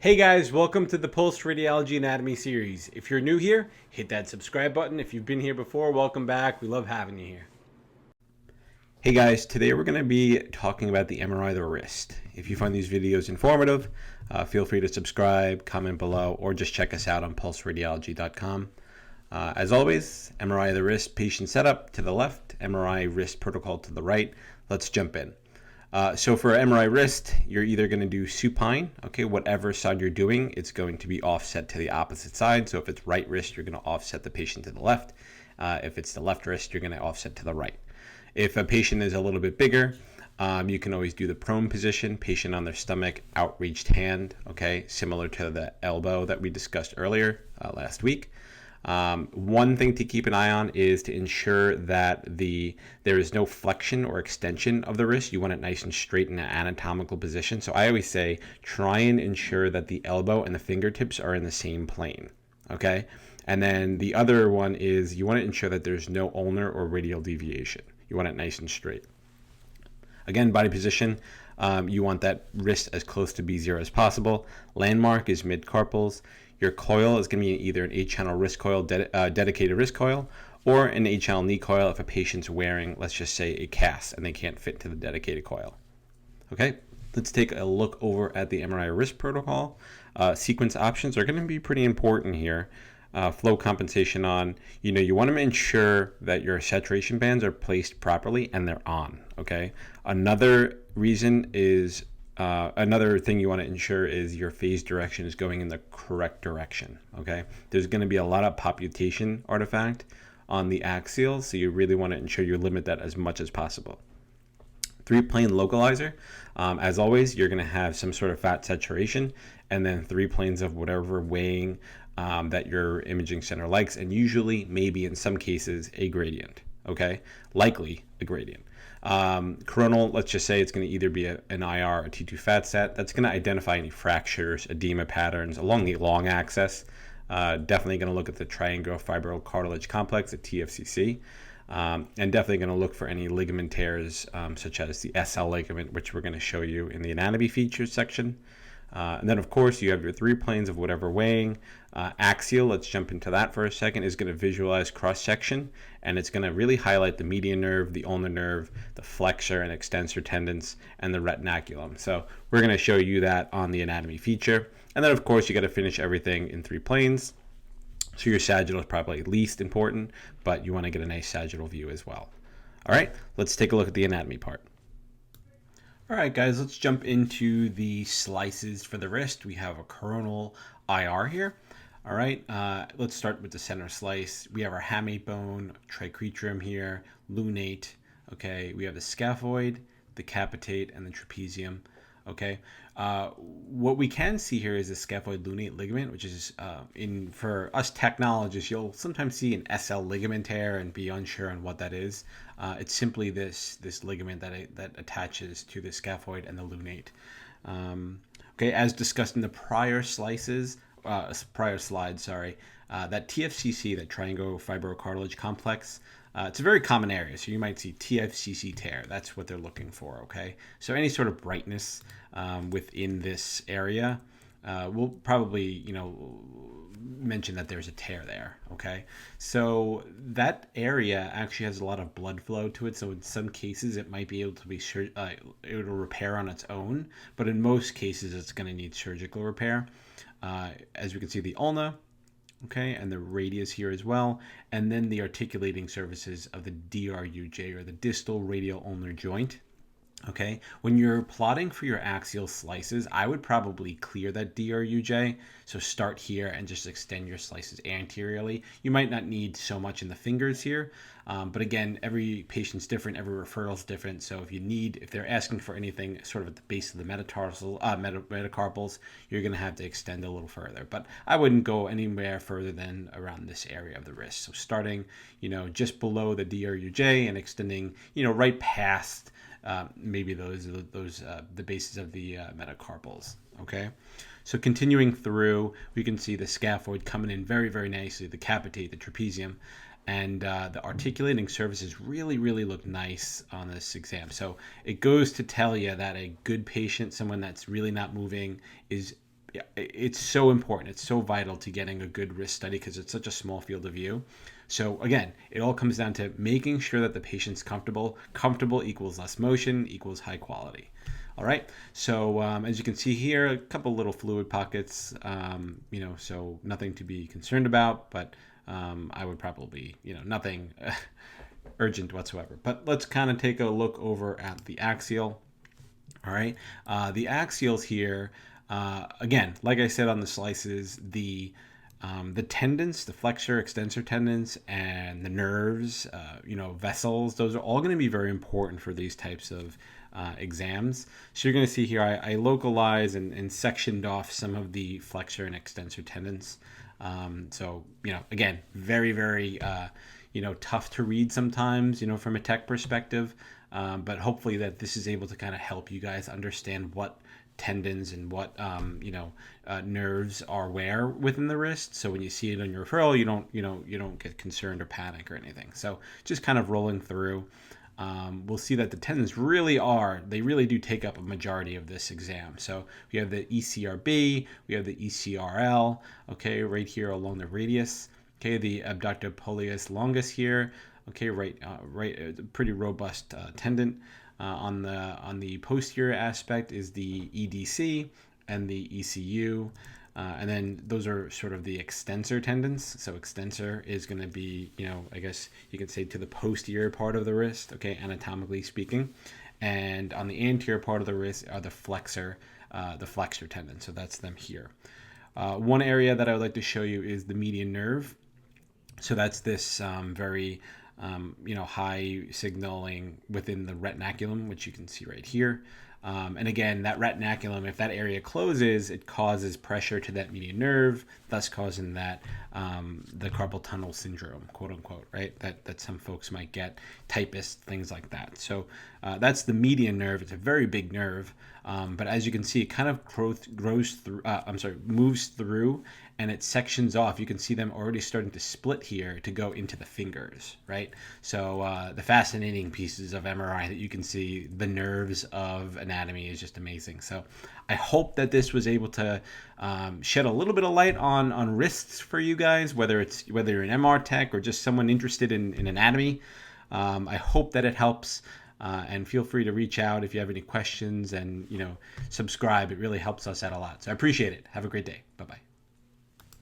Hey guys, welcome to the Pulse Radiology Anatomy series. If you're new here, hit that subscribe button. If you've been here before, welcome back. We love having you here. Hey guys, today we're going to be talking about the MRI of the wrist. If you find these videos informative, feel free to subscribe, comment below, or just check us out on pulseradiology.com. As always, MRI of the wrist patient setup to the left, MRI wrist protocol to the right. Let's jump in. So for MRI wrist, you're either going to do supine, okay, whatever side you're doing, it's going to be offset to the opposite side. So if it's right wrist, you're going to offset the patient to the left. If it's the left wrist, you're going to offset to the right. If a patient is a little bit bigger, you can always do the prone position, patient on their stomach, outreached hand, okay, similar to the elbow that we discussed earlier last week. One thing to keep an eye on is to ensure that there is no flexion or extension of the wrist. You want it nice and straight in an anatomical position. So I always say try and ensure that the elbow and the fingertips are in the same plane. Okay. And then the other one is you want to ensure that there's no ulnar or radial deviation. You want it nice and straight. Again, body position. You want that wrist as close to B0 as possible. Landmark is mid-carpals. Your coil is going to be either an 8-channel wrist coil, dedicated wrist coil, or an 8-channel knee coil if a patient's wearing, let's just say, a cast and they can't fit to the dedicated coil. Okay, let's take a look over at the MRI Risk Protocol. Sequence options are going to be pretty important here. Flow compensation on, you want to ensure that your saturation bands are placed properly and they're on, okay? Another thing you want to ensure is your phase direction is going in the correct direction, okay? There's going to be a lot of population artifact on the axial, so you really want to ensure you limit that as much as possible. 3-plane localizer, as always, you're going to have some sort of fat saturation, and then 3 planes of whatever weighing that your imaging center likes, and usually, maybe in some cases, a gradient, okay? Likely a gradient. Coronal, let's just say it's going to either be an IR or a T2 fat set. That's going to identify any fractures, edema patterns along the long axis. Definitely going to look at the triangular fibrocartilage complex, the TFCC. And definitely going to look for any ligament tears, such as the SL ligament, which we're going to show you in the anatomy features section. And then, of course, you have your 3 planes of whatever weighing. Axial, let's jump into that for a second, is going to visualize cross-section, and it's going to really highlight the median nerve, the ulnar nerve, the flexor and extensor tendons, and the retinaculum. So we're going to show you that on the anatomy feature. And then, of course, you got to finish everything in 3 planes. So your sagittal is probably least important, but you want to get a nice sagittal view as well. All right, let's take a look at the anatomy part. All right, guys, let's jump into the slices for the wrist. We have a coronal IR here. All right, let's start with the center slice. We have our hamate bone, triquetrum here, lunate. Okay, we have the scaphoid, the capitate, and the trapezium. Okay, what we can see here is the scaphoid lunate ligament, which is for us technologists, you'll sometimes see an SL ligament tear and be unsure on what that is. It's simply this ligament that attaches to the scaphoid and the lunate. Okay, as discussed in the prior slides, that TFCC, that triangular fibrocartilage complex, it's a very common area. So you might see TFCC tear. That's what they're looking for, okay? So any sort of brightness within this area will probably, mention that there's a tear there, okay? So that area actually has a lot of blood flow to it. So in some cases, it might be able to be it'll repair on its own, but in most cases, it's going to need surgical repair. As we can see, the ulna, okay, and the radius here as well, and then the articulating surfaces of the DRUJ, or the distal radial ulnar joint. Okay, when you're plotting for your axial slices, I would probably clear that DRUJ. So start here and just extend your slices anteriorly. You might not need so much in the fingers here, but again, every patient's different, every referral is different. So if they're asking for anything sort of at the base of the metacarpals, you're going to have to extend a little further. But I wouldn't go anywhere further than around this area of the wrist. So starting, just below the DRUJ and extending, right past maybe the bases of the metacarpals. Okay, so continuing through, we can see the scaphoid coming in very, very nicely, the capitate, the trapezium, and the articulating surfaces really, really look nice on this exam. So it goes to tell you that a good patient, someone that's really not moving, is it's so important. It's so vital to getting a good wrist study because it's such a small field of view. So again, it all comes down to making sure that the patient's comfortable. Comfortable equals less motion equals high quality. All right. So as you can see here, a couple little fluid pockets, so nothing to be concerned about, but I would probably, nothing urgent whatsoever. But let's kind of take a look over at the axial. All right. The axials here, again, like I said on the slices, the tendons, the flexor, extensor tendons, and the nerves, vessels, those are all going to be very important for these types of exams. So you're going to see here, I localize and sectioned off some of the flexor and extensor tendons. Again, very, very, tough to read sometimes, from a tech perspective. But hopefully that this is able to kind of help you guys understand what tendons and what nerves are where within the wrist. So when you see it on your referral, you don't get concerned or panic or anything. So just kind of rolling through, we'll see that the tendons really do take up a majority of this exam. So we have the ECRB, we have the ECRL, okay, right here along the radius, okay, the abductor pollicis longus here, okay, right, pretty robust tendon. On the posterior aspect is the EDC and the ECU, and then those are sort of the extensor tendons. So extensor is going to be, I guess you could say to the posterior part of the wrist, okay, anatomically speaking. And on the anterior part of the wrist are the flexor tendon. So that's them here. One area that I would like to show you is the median nerve. So that's this very high signaling within the retinaculum, which you can see right here. And again, that retinaculum, if that area closes, it causes pressure to that median nerve, thus causing that the carpal tunnel syndrome, quote unquote, right? That some folks might get, typists, things like that. So that's the median nerve. It's a very big nerve, but as you can see, it kind of moves through, and it sections off. You can see them already starting to split here to go into the fingers, right? So the fascinating pieces of MRI that you can see, the nerves of anatomy, is just amazing. So I hope that this was able to shed a little bit of light on wrists for you guys, whether you're an MR tech or just someone interested in anatomy. I hope that it helps. And feel free to reach out if you have any questions, and subscribe. It really helps us out a lot. So I appreciate it. Have a great day. Bye-bye.